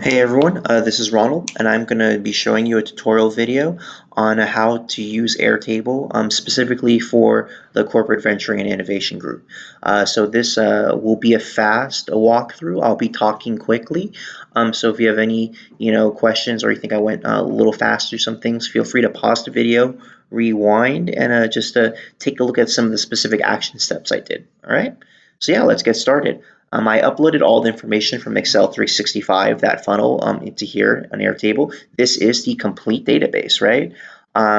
Hey everyone, this is Ronald, and I'm going to be showing you a tutorial video on how to use Airtable, specifically for the Corporate Venturing and Innovation Group. So this will be a fast walkthrough. I'll be talking quickly. So if you have any, questions or you think I went a little fast through some things, feel free to pause the video, rewind, and just take a look at some of the specific action steps I did. All right. So yeah, let's get started. I uploaded all the information from Excel 365, that funnel, into here on Airtable. This is the complete database, right?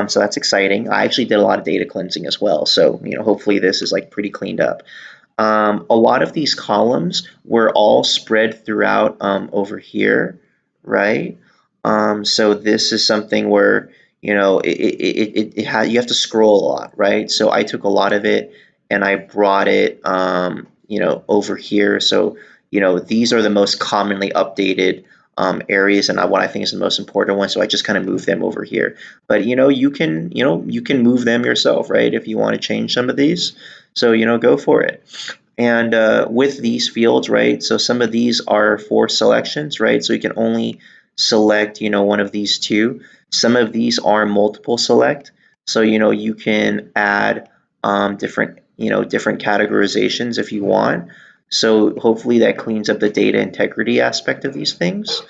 So that's exciting. I actually did a lot of data cleansing as well. So, hopefully this is like pretty cleaned up. A lot of these columns were all spread throughout over here, right? So this is something where, you have to scroll a lot, right? So I took a lot of it and I brought it, over here. So, these are the most commonly updated areas and what I think is the most important one. So I just kind of move them over here. But you can move them yourself, right? If you want to change some of these. So, go for it. And with these fields, right? So some of these are for selections, right? So you can only select, one of these two. Some of these are multiple select. So, you can add different categorizations if you want. So hopefully that cleans up the data integrity aspect of these things.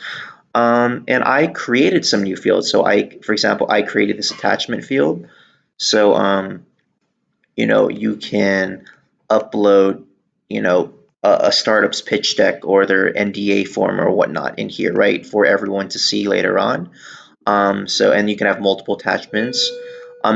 And I created some new fields. So for example, I created this attachment field. So, you can upload, a startup's pitch deck or their NDA form or whatnot in here, right, for everyone to see later on. And you can have multiple attachments.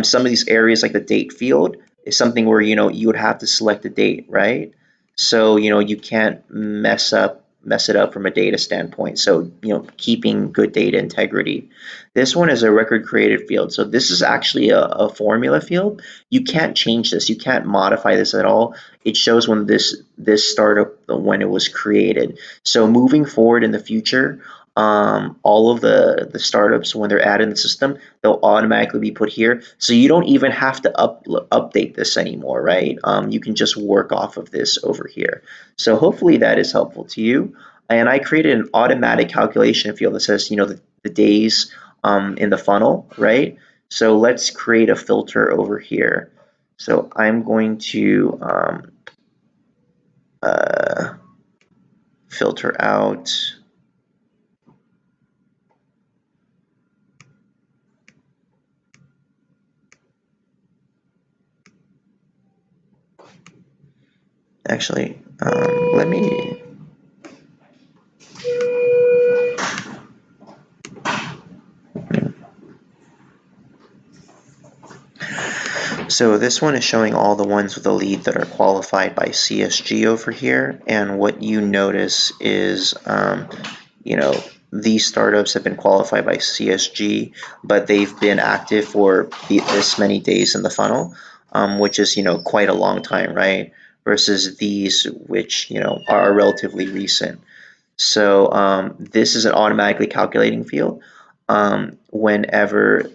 Some of these areas, like the date field, is something where you would have to select the date, right? So you can't mess it up from a data standpoint. So keeping good data integrity. This one is a record created field. So this is actually a formula field. You can't change this. You can't modify this at all. It shows when this startup, when it was created. So moving forward in the future, all of the startups, when they're added in the system, they'll automatically be put here. So you don't even have to update this anymore, right? You can just work off of this over here. So hopefully that is helpful to you. And I created an automatic calculation field that says, the days in the funnel, right? So let's create a filter over here. So I'm going to filter out. Actually, let me. So this one is showing all the ones with a lead that are qualified by CSG over here. And what you notice is, these startups have been qualified by CSG, but they've been active for this many days in the funnel, which is, quite a long time, right? Versus these, which, are relatively recent. So this is an automatically calculating field. Whenever,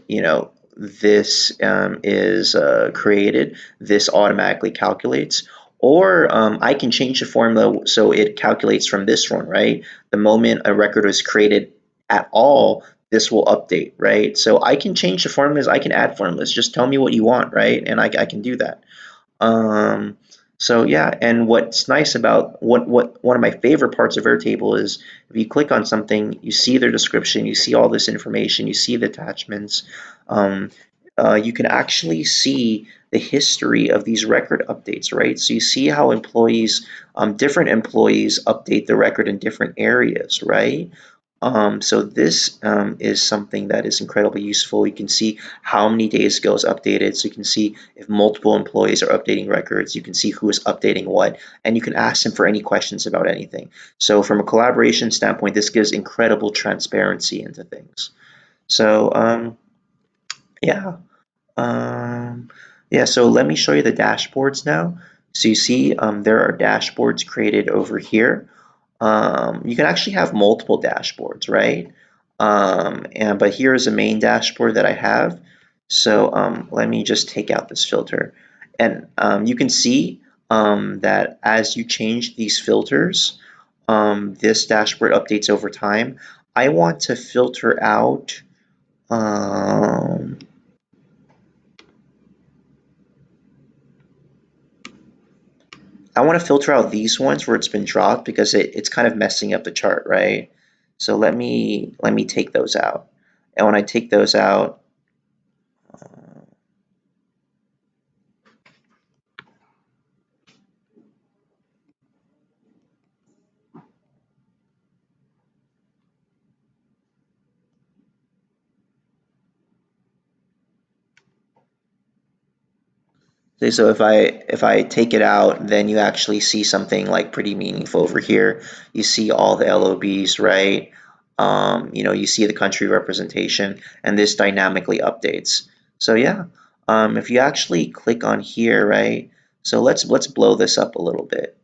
this is created, this automatically calculates. Or I can change the formula so it calculates from this one, right? The moment a record was created at all, this will update, right? So I can change the formulas, I can add formulas. Just tell me what you want, right? And I can do that. So yeah, and what's nice about what one of my favorite parts of Airtable is if you click on something, you see their description, you see all this information, you see the attachments. Um, you can actually see the history of these record updates, right? So you see how different employees update the record in different areas, right? So this is something that is incredibly useful. You can see how many days ago is updated. So you can see if multiple employees are updating records. You can see who is updating what, and you can ask them for any questions about anything. So from a collaboration standpoint, this gives incredible transparency into things. So yeah, um, yeah. So let me show you the dashboards now. So you see there are dashboards created over here. You can actually have multiple dashboards, right? But here is a main dashboard that I have. So let me just take out this filter. And you can see that as you change these filters, this dashboard updates over time. I want to filter out, um, I want to filter out these ones where it's been dropped because it's kind of messing up the chart, right? So let me take those out. And when I take those out, okay, so if I take it out, then you actually see something like pretty meaningful over here. You see all the LOBs, right? You see the country representation, and this dynamically updates. So yeah, if you actually click on here, right? So let's blow this up a little bit,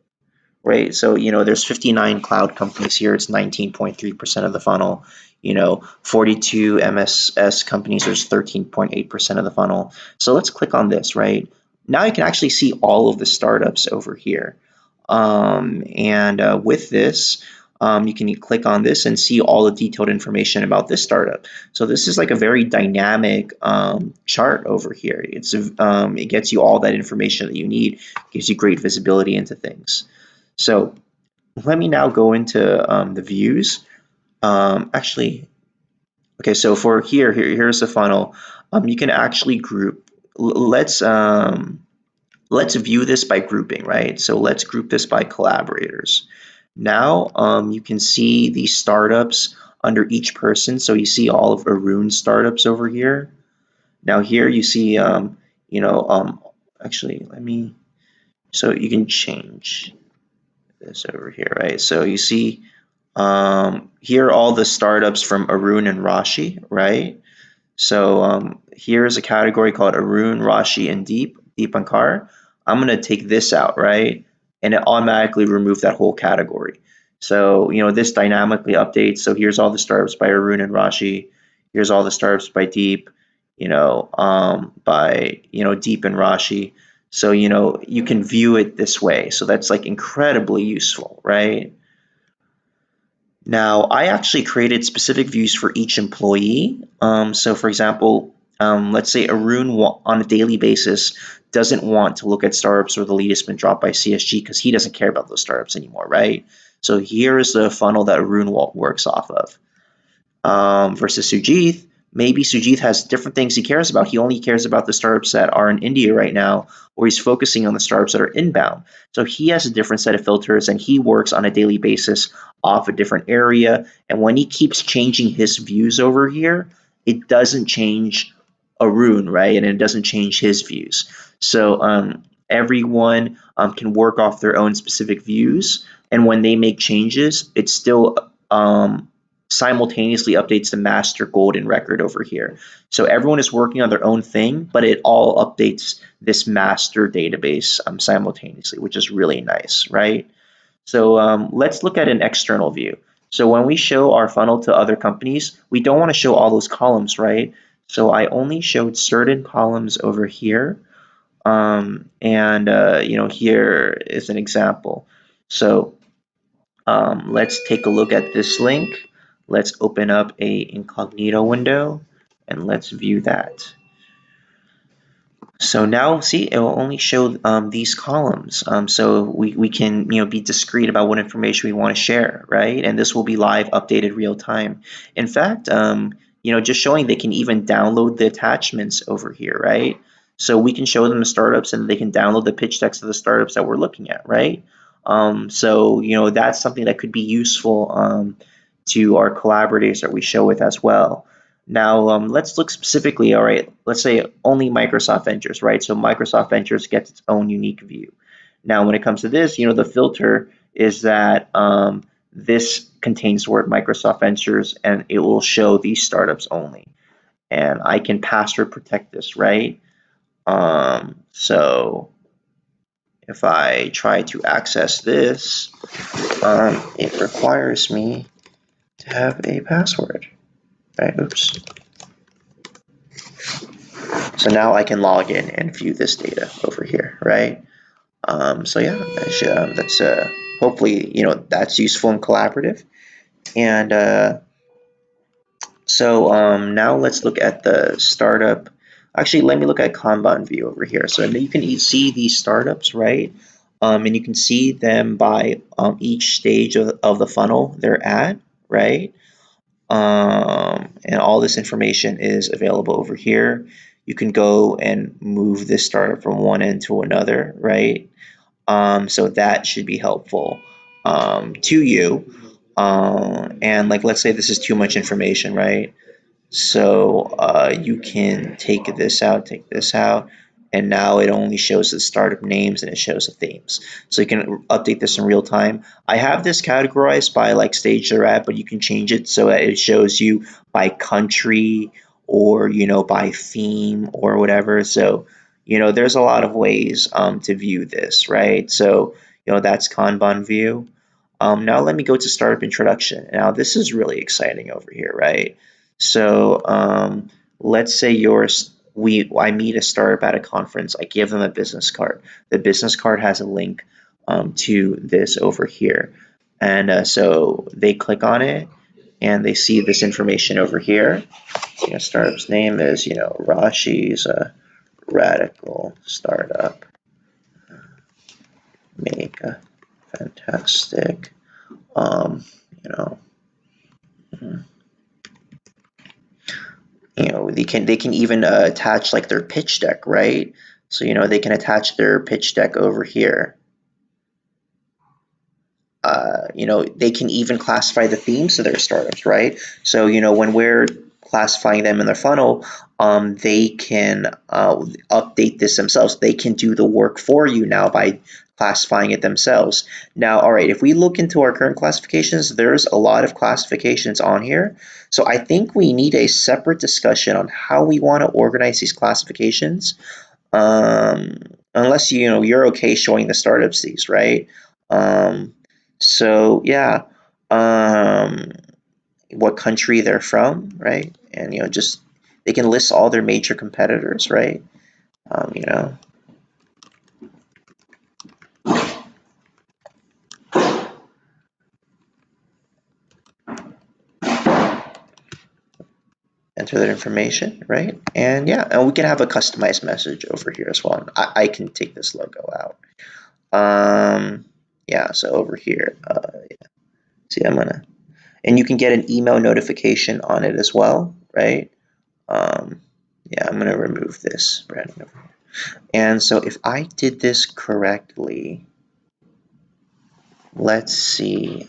right? So, there's 59 cloud companies here. It's 19.3% of the funnel. 42 MSS companies, there's 13.8% of the funnel. So let's click on this, right? Now you can actually see all of the startups over here. And with this, you can click on this and see all the detailed information about this startup. So this is like a very dynamic chart over here. It gets you all that information that you need, gives you great visibility into things. So let me now go into the views. Actually, okay, so for here's the funnel. You can actually group. Let's view this by grouping, right? So let's group this by collaborators. Now you can see the startups under each person. So you see all of Arun's startups over here. Now here you see, actually, so you can change this over here, right? So you see here are all the startups from Arun and Rashi, right? So here's a category called Arun, Rashi, and Deepankar. I'm going to take this out, right? And it automatically removed that whole category. So, this dynamically updates. So here's all the startups by Arun and Rashi. Here's all the startups by Deep, Deep and Rashi. So, you can view it this way. So that's like incredibly useful, right? Now, I actually created specific views for each employee. So, for example, let's say Arun on a daily basis doesn't want to look at startups where the lead has been dropped by CSG because he doesn't care about those startups anymore, right? So here is the funnel that Arun works off of. Versus Sujith, maybe Sujith has different things he cares about. He only cares about the startups that are in India right now, or he's focusing on the startups that are inbound. So he has a different set of filters, and he works on a daily basis off a different area. And when he keeps changing his views over here, it doesn't change Arun, right? And it doesn't change his views. So everyone can work off their own specific views, and when they make changes, it's still simultaneously updates the master golden record over here. So everyone is working on their own thing, but it all updates this master database simultaneously, which is really nice, right? So let's look at an external view. So when we show our funnel to other companies, we don't want to show all those columns, right? So I only showed certain columns over here. Here is an example. So let's take a look at this link. Let's open up a incognito window and let's view that. So now, see, it will only show these columns. So we can be discreet about what information we want to share, right? And this will be live, updated, real time. In fact, just showing they can even download the attachments over here, right? So we can show them the startups and they can download the pitch decks of the startups that we're looking at, right? So that's something that could be useful to our collaborators that we show with as well. Now, let's look specifically, all right, let's say only Microsoft Ventures, right? So Microsoft Ventures gets its own unique view. Now, when it comes to this, the filter is that this contains the word Microsoft Ventures and it will show these startups only. And I can password protect this, right? So if I try to access this, it requires me to have a password, right? Oops. So now I can log in and view this data over here, right? So yeah, that's hopefully that's useful and collaborative. And So now let's look at the startup. Actually, let me look at Kanban view over here. So you can see these startups, right? And you can see them by each stage of the funnel they're at, right? And all this information is available over here. You can go and move this startup from one end to another, right? So that should be helpful to you. And like, let's say this is too much information, right? So you can take this out, and now it only shows the startup names and it shows the themes. So you can update this in real time. I have this categorized by like stage they're at, but you can change it so that it shows you by country or by theme or whatever. So there's a lot of ways to view this, right? So that's Kanban view. Now let me go to startup introduction. Now this is really exciting over here, right? So let's say I meet a startup at a conference. I give them a business card. The business card has a link to this over here, and so they click on it and they see this information over here. Startup's name is Rashi's Radical Startup. Make a fantastic um, you know they can even attach like their pitch deck, right? So they can attach their pitch deck over here. They can even classify the themes of their startups, right? So when we're classifying them in their funnel, they can update this themselves. They can do the work for you now by classifying it themselves. Now, all right, if we look into our current classifications, there's a lot of classifications on here. So I think we need a separate discussion on how we want to organize these classifications. Um, Unless you're okay showing the startups these, right? Um, so yeah, um, what country they're from, right? And just they can list all their major competitors, right? Um, you know, Enter that information, right? And yeah, and we can have a customized message over here as well. I can take this logo out. Yeah, so over here, yeah. See, and you can get an email notification on it as well, right? Um, yeah, I'm gonna remove this branding over here. And so if I did this correctly, let's see.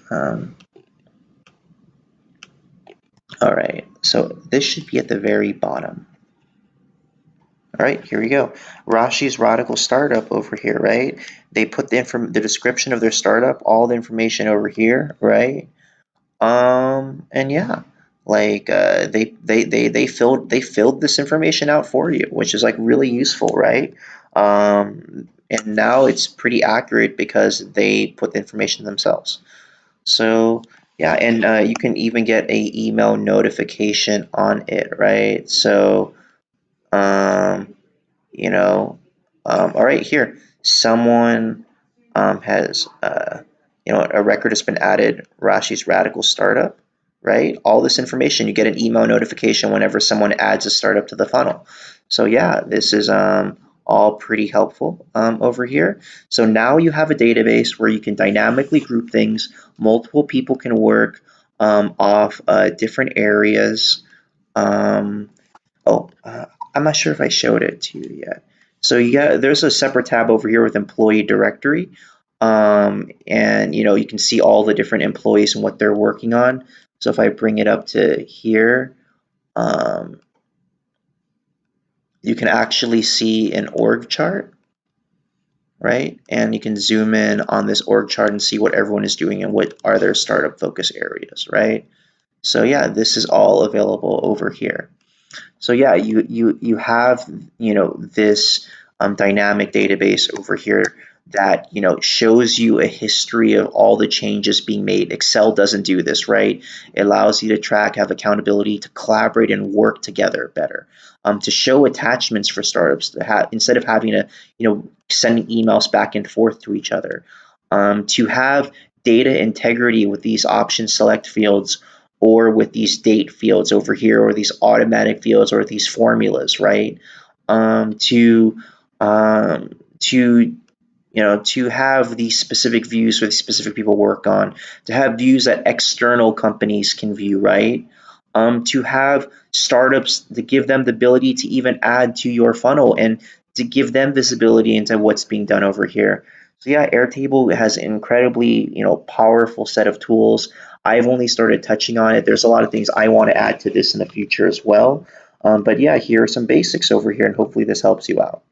All right, so this should be at the very bottom. All right, here we go. Rashi's Radical Startup over here, right? They put the description of their startup, all the information over here, right? And yeah, like they filled this information out for you, which is like really useful, right? And now it's pretty accurate because they put the information themselves. So yeah, and you can even get a email notification on it, right? So um, you know, all right, here, someone has, a record has been added, Rashi's Radical Startup, right? All this information, you get an email notification whenever someone adds a startup to the funnel. So yeah, this is all pretty helpful over here. So now you have a database where you can dynamically group things. Multiple people can work off different areas. Um, Oh, I'm not sure if I showed it to you yet. So there's a separate tab over here with employee directory. And you can see all the different employees and what they're working on. So if I bring it up to here, um, you can actually see an org chart, right? And you can zoom in on this org chart and see what everyone is doing and what are their startup focus areas, right? So yeah, this is all available over here. So yeah, you have this dynamic database over here that shows you a history of all the changes being made. Excel doesn't do this, right? It allows you to track, have accountability, to collaborate and work together better. To show attachments for startups to have instead of having to sending emails back and forth to each other. To have data integrity with these option select fields, or with these date fields over here, or these automatic fields, or these formulas, right? Um, to um, to to have these specific views for these specific people work on, to have views that external companies can view, right? To have startups, to give them the ability to even add to your funnel and to give them visibility into what's being done over here. So yeah, Airtable has an incredibly, powerful set of tools. I've only started touching on it. There's a lot of things I want to add to this in the future as well. But yeah, here are some basics over here, and hopefully this helps you out.